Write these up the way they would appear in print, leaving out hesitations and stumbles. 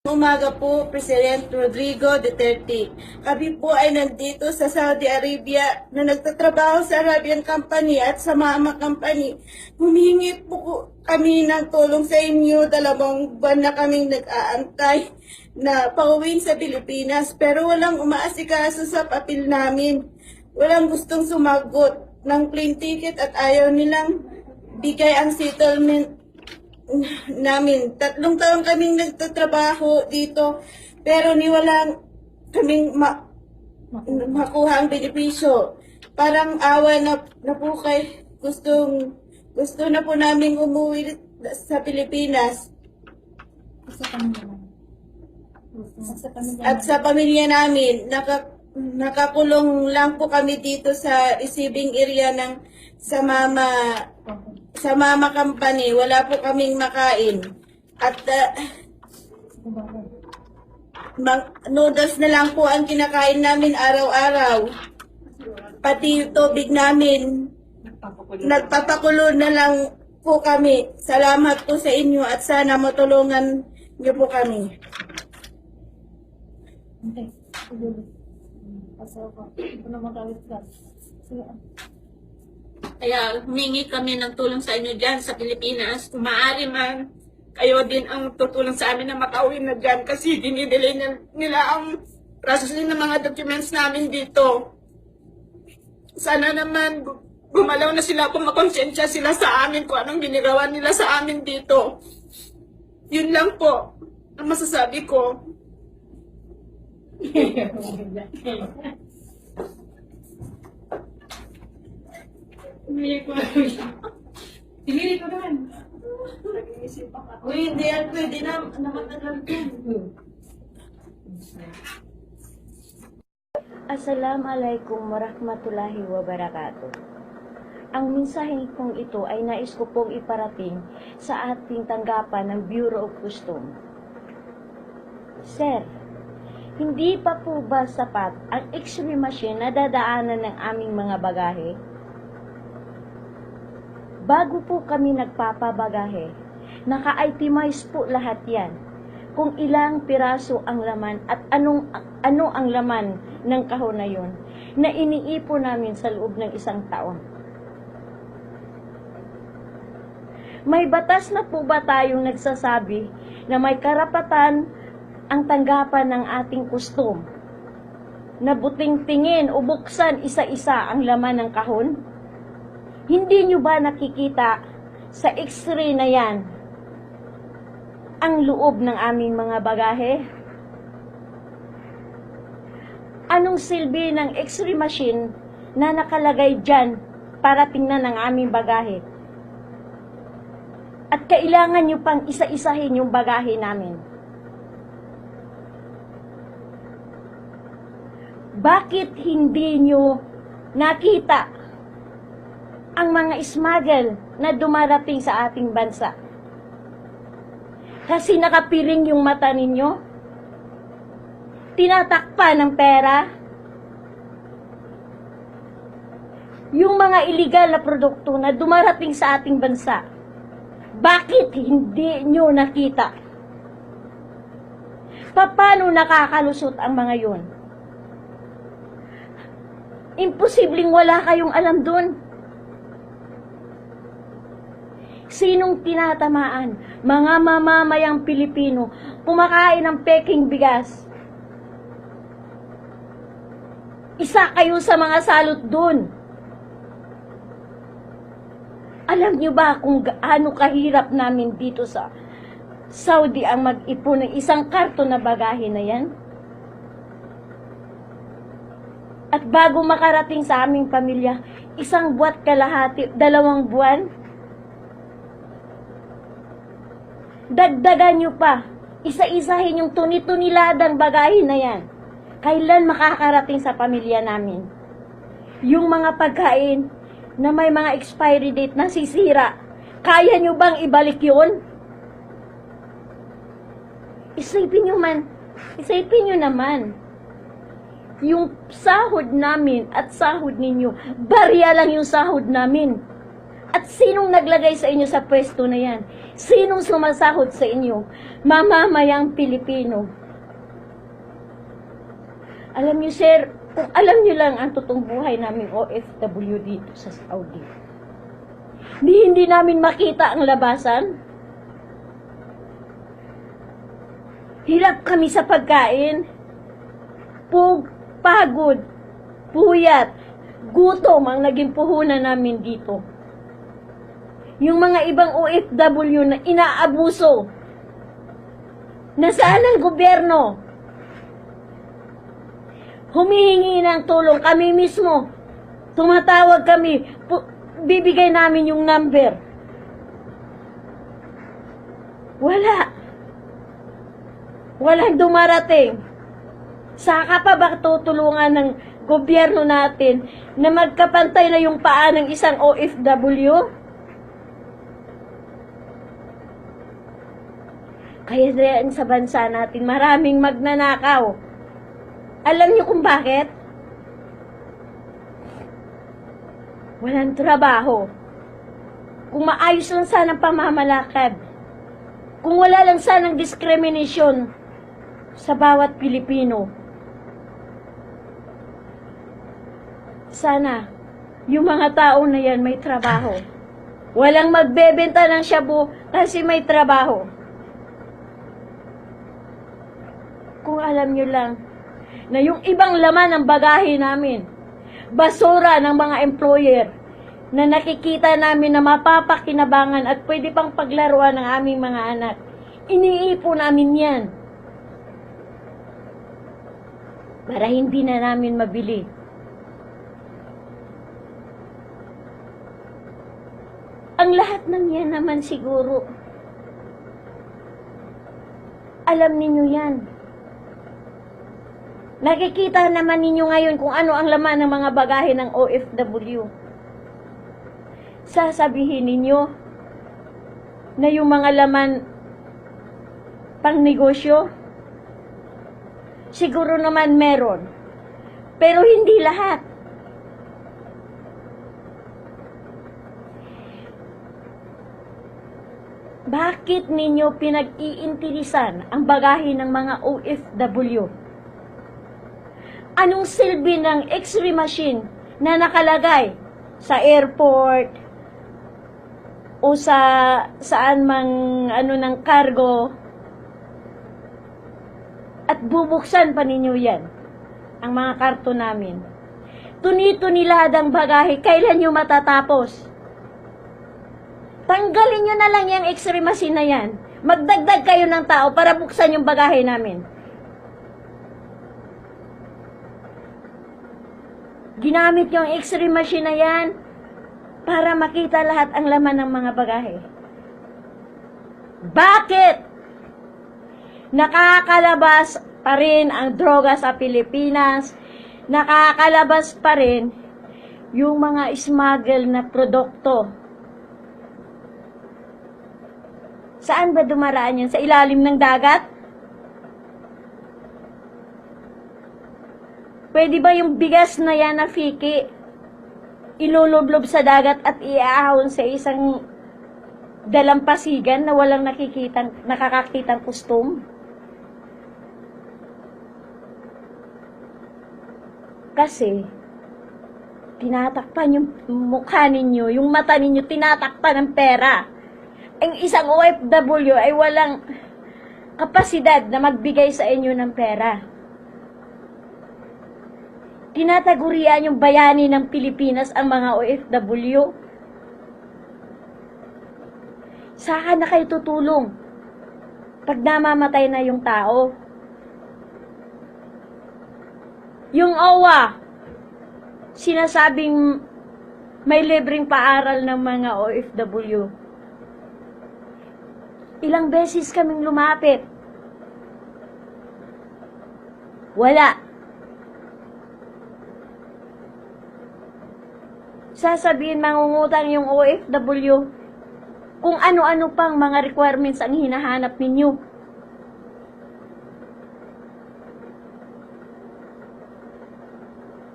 Umaga po, President Rodrigo Duterte. Kami po ay nandito sa Saudi Arabia na nagtatrabaho sa Arabian Company at sa Mama Company. Humingi po kami ng tulong sa inyo. 2 buwan na kaming nag-aantay na pauwiin sa Pilipinas pero walang umaasikaso sa papel namin. Walang gustong sumagot ng plane ticket at ayaw nilang bigay ang settlement namin. 3 taon kaming nagtatrabaho dito pero walang kaming makuha ang benepisyo. Parang awa na po kay gusto na po namin umuwi sa Pilipinas. At sa pamilya namin, nakakulong lang po kami dito sa receiving area ng sa Mama Company. Wala po kaming makain. At noodles na lang po ang kinakain namin araw-araw. Pati tubig namin, nagpapakulo na lang po kami. Salamat po sa inyo at sana matulungan niyo po kami. Okay. Kaya humingi kami ng tulong sa inyo dyan sa Pilipinas. Kung maaari man, kayo din ang tutulong sa amin na makauwi na dyan kasi dinidelay nila ang processing ng mga documents namin dito. Sana naman gumalaw na sila kung makonsensya sila sa amin kung anong ginagawa nila sa amin dito. Yun lang po ang masasabi ko. Pinili ko naman. Uy, hindi yan pwede na matagal din. Assalamualaikum warahmatullahi wabarakatuh. Ang mensahe kong ito ay nais ko pong iparating sa ating tanggapan ng Bureau of Customs. Sir, hindi pa po ba sapat ang X-ray machine na dadaanan ng aming mga bagahe? Bago po kami nagpapabagahe, naka-itemize po lahat yan. Kung ilang piraso ang laman at ano ang laman ng kahon na yun na iniipon namin sa loob ng 1 taon. May batas na po ba tayong nagsasabi na may karapatan ang tanggapan ng ating kustom na buting-tingin o buksan isa-isa ang laman ng kahon? Hindi nyo ba nakikita sa X-ray na yan ang loob ng aming mga bagahe? Anong silbi ng X-ray machine na nakalagay dyan para tingnan ang aming bagahe? At kailangan nyo pang isa-isahin yung bagahe namin. Bakit hindi nyo nakita ang mga smuggle na dumarating sa ating bansa? Kasi nakapiring yung mata ninyo? Tinatakpan ng pera? Yung mga illegal na produkto na dumarating sa ating bansa, bakit hindi nyo nakita? Paano nakakalusot ang mga yun? Imposibleng wala kayong alam dun. Sinong tinatamaan? Mga mamamayang Pilipino, kumakain ng peking bigas. Isa kayo sa mga salot dun. Alam nyo ba kung gaano kahirap namin dito sa Saudi ang mag-ipon ng 1 karton na bagahe na yan? At bago makarating sa aming pamilya, 1 buwan kalahati, 2 buwan, dagdagan nyo pa, isa-isahin yung tuni-tuniladang bagahe na yan. Kailan makakarating sa pamilya namin? Yung mga pagkain na may mga expiry date na sisira, kaya nyo bang ibalik yun? Isipin nyo naman. Yung sahod namin at sahod ninyo, barya lang yung sahod namin. At sinong naglagay sa inyo sa pwesto na yan? Sinong sumasahod sa inyo? Mamamayang Pilipino. Alam niyo, sir, kung alam niyo lang ang totoong buhay namin OFW dito sa Saudi. Hindi namin makita ang labasan. Hirap kami sa pagkain. Pagod, puyat, gutom ang naging puhunan namin dito. Yung mga ibang OFW na inaabuso. Nasaan ang gobyerno? Humihingi ng tulong kami mismo. Tumatawag kami. Bibigay namin yung number. Wala. Walang dumarating. Saka pa ba tutulungan ng gobyerno natin na magkapantay na yung paa ng isang OFW? Kaya diyan sa bansa natin, maraming magnanakaw. Alam niyo kung bakit? Walang trabaho. Kung maayos lang sanang pamamalakad, kung wala lang sanang discrimination sa bawat Pilipino, sana yung mga tao na yan may trabaho. Walang magbebenta ng shabu kasi may trabaho. Kung alam nyo lang na yung ibang laman ng bagahe namin, basura ng mga employer na nakikita namin na mapapakinabangan at pwede pang paglaruan ng aming mga anak, iniipon namin yan para hindi na namin mabili. Ang lahat ng yan naman siguro, alam ninyo yan. Nakikita naman ninyo ngayon kung ano ang laman ng mga bagahe ng OFW. Sasabihin ninyo na yung mga laman pang negosyo? Siguro naman meron. Pero hindi lahat. Bakit ninyo pinag-iintirisan ang bagahe ng mga OFW? Anong silbi ng X-ray machine na nakalagay sa airport o saan mang ng cargo at bubuksan pa ninyo yan ang mga karton namin? Tuni-tunilad ang bagahe, kailan nyo matatapos? Tanggalin nyo na lang yung X-ray machine na yan. Magdagdag kayo ng tao para buksan yung bagahe namin. Ginamit yung X-ray machine na yan para makita lahat ang laman ng mga bagahe. Bakit? Nakakalabas pa rin ang droga sa Pilipinas. Nakakalabas pa rin yung mga smuggle na produkto. Saan ba dumaraan yan? Sa ilalim ng dagat? Pwede ba yung bigas na yan na fiki, ilulublob sa dagat at iaahon sa isang dalampasigan na walang nakakakitang kustom? Kasi, tinatakpan yung mukha ninyo, yung mata ninyo, tinatakpan ng pera. Ang isang OFW ay walang kapasidad na magbigay sa inyo ng pera. Tinatagurian yung bayani ng Pilipinas ang mga OFW. Saan na kayo tutulong pag namamatay na yung tao? Yung OWA, sinasabing may libreng paaral ng mga OFW. Ilang beses kaming lumapit. Wala. Sasabihin mangungutang yung OFW kung ano-ano pang mga requirements ang hinahanap ninyo.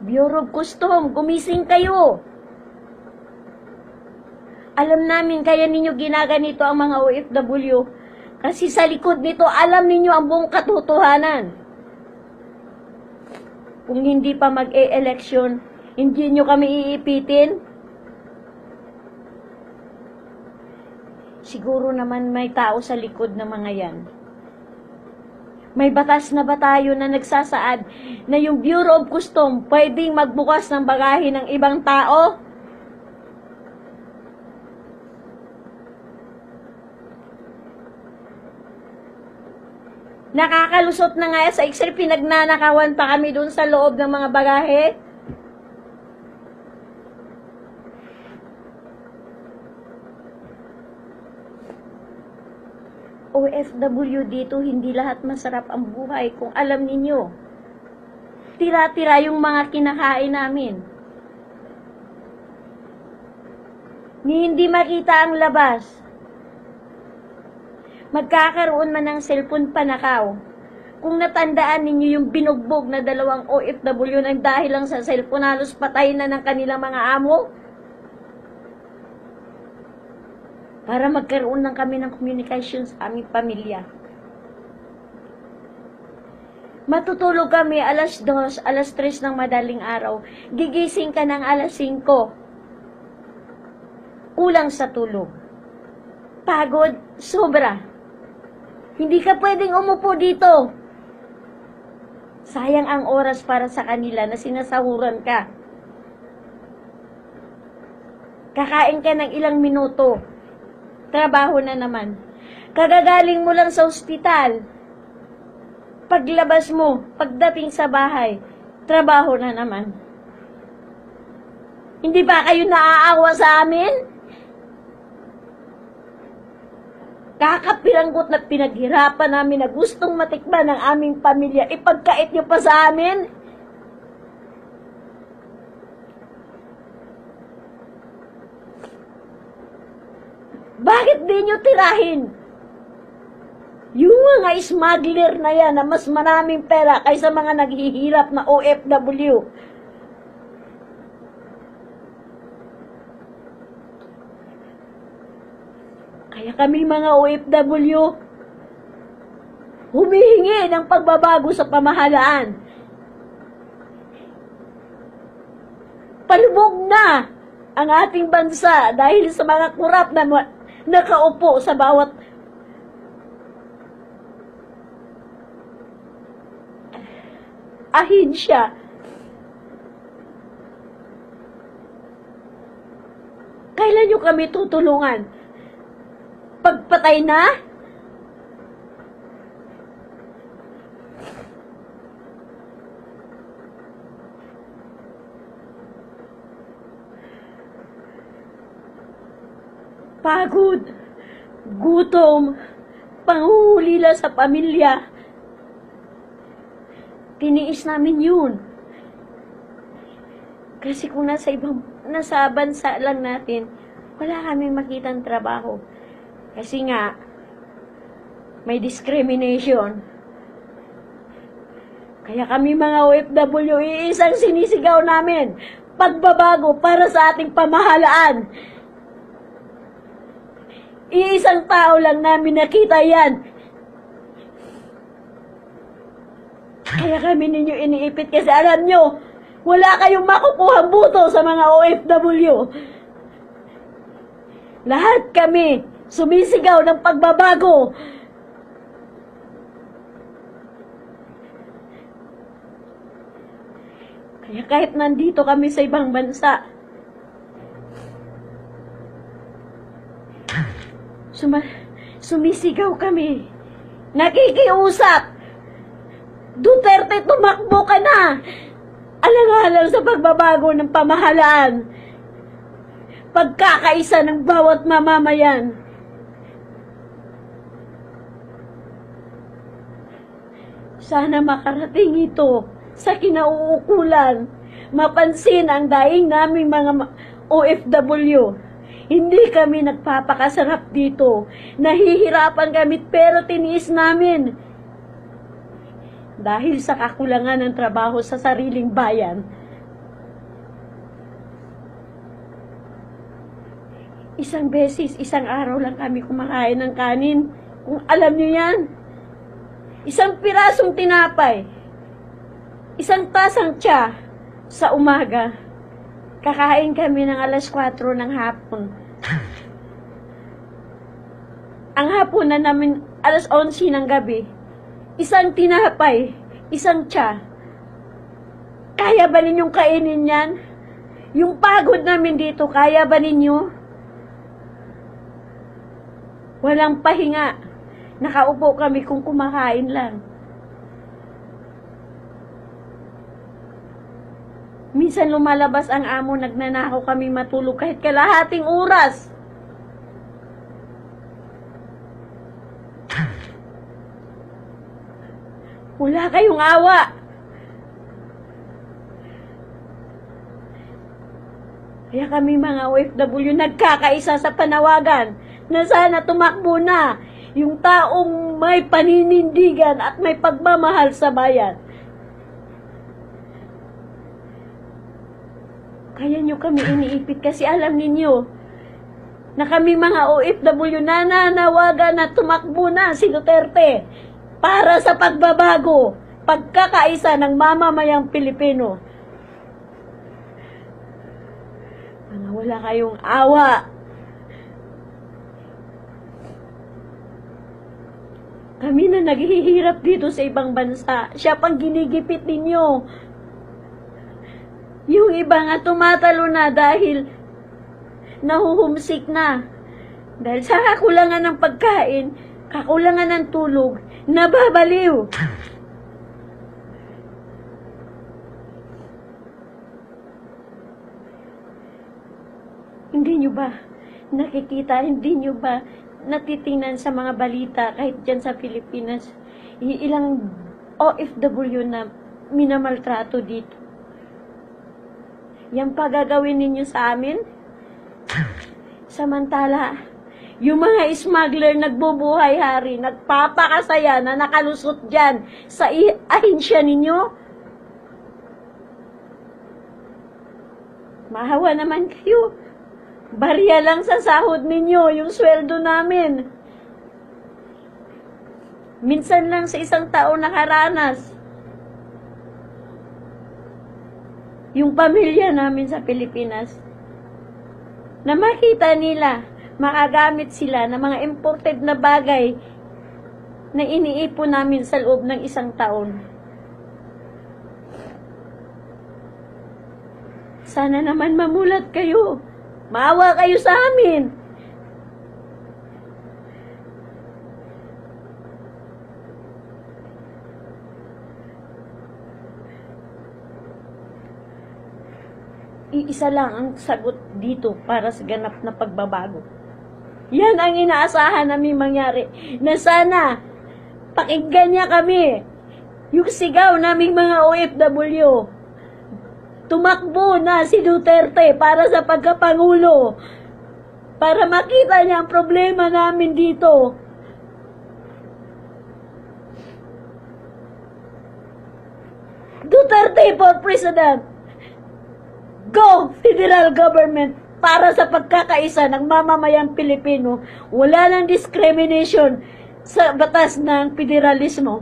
Bureau of Custom, gumising kayo. Alam namin kaya ninyo ginaganito ang mga OFW. Kasi sa likod nito, alam ninyo ang buong katotohanan. Kung hindi pa mag-e-election, hindi nyo kami iipitin. Siguro naman may tao sa likod ng mga yan. May batas na ba tayo na nagsasaad na yung Bureau of Customs pwedeng magbukas ng bagahe ng ibang tao? Nakakalusot na nga sa Excel, pinagnanakawan pa kami dun sa loob ng mga bagahe. OFW dito, hindi lahat masarap ang buhay kung alam ninyo. Tira-tira yung mga kinakain namin. Ni hindi makita ang labas. Magkakaroon man ng cellphone panakaw. Kung natandaan ninyo yung binugbog na 2 OFW nang dahil lang sa cellphone, halos patay na ng kanilang mga amo. Para magkaroon lang kami ng communication sa aming pamilya. Matutulog kami alas 2, alas 3 ng madaling araw. Gigising ka ng alas 5. Kulang sa tulog. Pagod, sobra. Hindi ka pwedeng umupo dito. Sayang ang oras para sa kanila na sinasahuran ka. Kakain ka ng ilang minuto. Trabaho na naman. Kagagaling mo lang sa ospital. Paglabas mo, pagdating sa bahay, trabaho na naman. Hindi ba kayo naaawa sa amin? Kakapiranggot na pinaghirapan namin na gustong matikman ng aming pamilya, ipagkait nyo pa sa amin? Bakit di nyo tirahin? Yung mga smuggler na yan na mas maraming pera kaysa mga naghihirap na OFW. Kaya kami mga OFW, humihingi ng pagbabago sa pamahalaan. Palubog na ang ating bansa dahil sa mga kurap na nakaupo sa bawat ahensya. Kailan nyo kami tutulungan? Pagpatay na? Pagod, gutom, panghuhulila sa pamilya. Tiniis namin yun. Kasi kung nasa bansa lang natin, wala kaming makitang trabaho. Kasi nga, may discrimination. Kaya kami mga OFW, iisang sinisigaw namin, pagbabago para sa ating pamahalaan. Iisang tao lang namin nakita yan. Kaya kami ninyo iniipit kasi alam nyo, wala kayong makukuhang buto sa mga OFW. Lahat kami sumisigaw ng pagbabago. Kaya kahit nandito kami sa ibang bansa, sumisigaw kami. Nakikiusap. Duterte, tumakbo ka na. Alang-alang sa pagbabago ng pamahalaan. Pagkakaisa ng bawat mamamayan. Sana makarating ito sa kinauukulan. Mapansin ang daing naming mga OFW. Hindi kami nagpapakasarap dito. Nahihirapan kami pero tiniis namin. Dahil sa kakulangan ng trabaho sa sariling bayan. Isang beses, isang araw lang kami kumakain ng kanin. Kung alam niyo yan. Isang pirasong tinapay. Isang tasang tsa sa umaga. Kakain kami ng alas 4 ng hapon. Ang hapunan namin alas 11 ng gabi. Isang tinapay, isang tsa. Kaya ba ninyong kainin yan? Yung pagod namin dito, kaya ba ninyo? Walang pahinga. Nakaupo kami kung kumakain lang. Minsan lumalabas ang amo, nagnanakaw kami matulog kahit kalahating oras. Wala kayong awa. Kaya kami mga OFW nagkakaisa sa panawagan na sana tumakbo na yung taong may paninindigan at may pagmamahal sa bayan. Kaya nyo kami iniipit kasi alam ninyo na kami mga OFW nananawagan na tumakbo na si Duterte para sa pagbabago, pagkakaisa ng mamamayang Pilipino. Mga wala kayong awa. Kami na naghihirap dito sa ibang bansa, siya pang ginigipit ninyo. Yung iba nga tumatalo na dahil nahuhumsik na. Dahil sa kakulangan ng pagkain, kakulangan ng tulog, nababaliw. Hindi nyo ba nakikita, hindi nyo ba natitingnan sa mga balita kahit dyan sa Pilipinas, ilang OFW na minamaltrato dito? Yan pa gagawin ninyo sa amin? Samantala, yung mga smuggler nagbubuhay hari, nagpapakasaya na nakalusot dyan sa ahensya ninyo? Mahawa naman kayo. Barya lang sa sahod ninyo, yung sweldo namin. Minsan lang sa isang taon nakaranas. Yung pamilya namin sa Pilipinas, na makita nila, makagamit sila ng mga imported na bagay na iniipon namin sa loob ng isang taon. Sana naman mamulat kayo. Maawa kayo sa amin. Iisa lang ang sagot dito para sa ganap na pagbabago. Yan ang inaasahan namin mangyari. Na sana, pakinggan niya kami. Yung sigaw naming mga OFW. Tumakbo na si Duterte para sa pagkapangulo. Para makita niya ang problema namin dito. Duterte for President. Go, federal government, para sa pagkakaisa ng mamamayang Pilipino. Wala nang discrimination sa batas ng federalismo.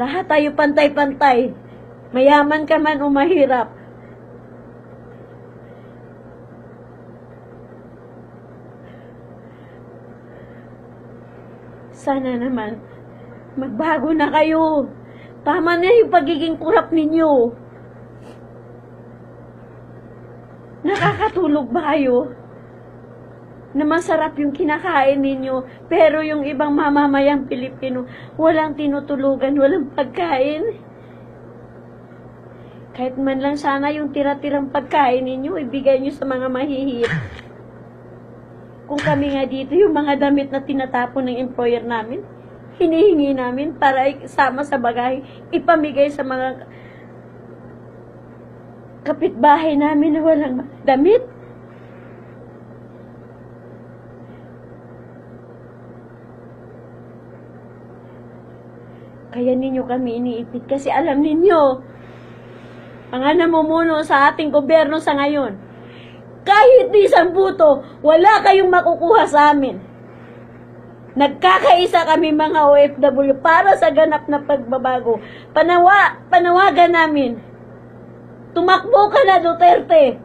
Lahat tayo pantay-pantay. Mayaman ka man o mahirap. Sana naman, magbago na kayo. Tama na yung pagiging kurap ninyo. Nakakatulog ba kayo? Na masarap yung kinakain ninyo, pero yung ibang mamamayang Pilipino, walang tinutulugan, walang pagkain. Kahit man lang sana yung tira-tirang pagkain ninyo, ibigay nyo sa mga mahihirap. Kung kami nga dito, yung mga damit na tinatapon ng employer namin, hinihingi namin para isama sa bagahe, ipamigay sa mga kapitbahay namin na walang damit. Kaya ninyo kami iniipit kasi alam ninyo, mga namumuno sa ating gobyerno sa ngayon, Kahit di isang buto, wala kayong makukuha sa amin. Nagkakaisa kami mga OFW para sa ganap na pagbabago. Panawagan namin. Tumakbo ka na, Duterte.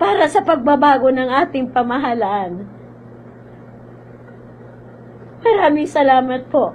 Para sa pagbabago ng ating pamahalaan. Maraming salamat po.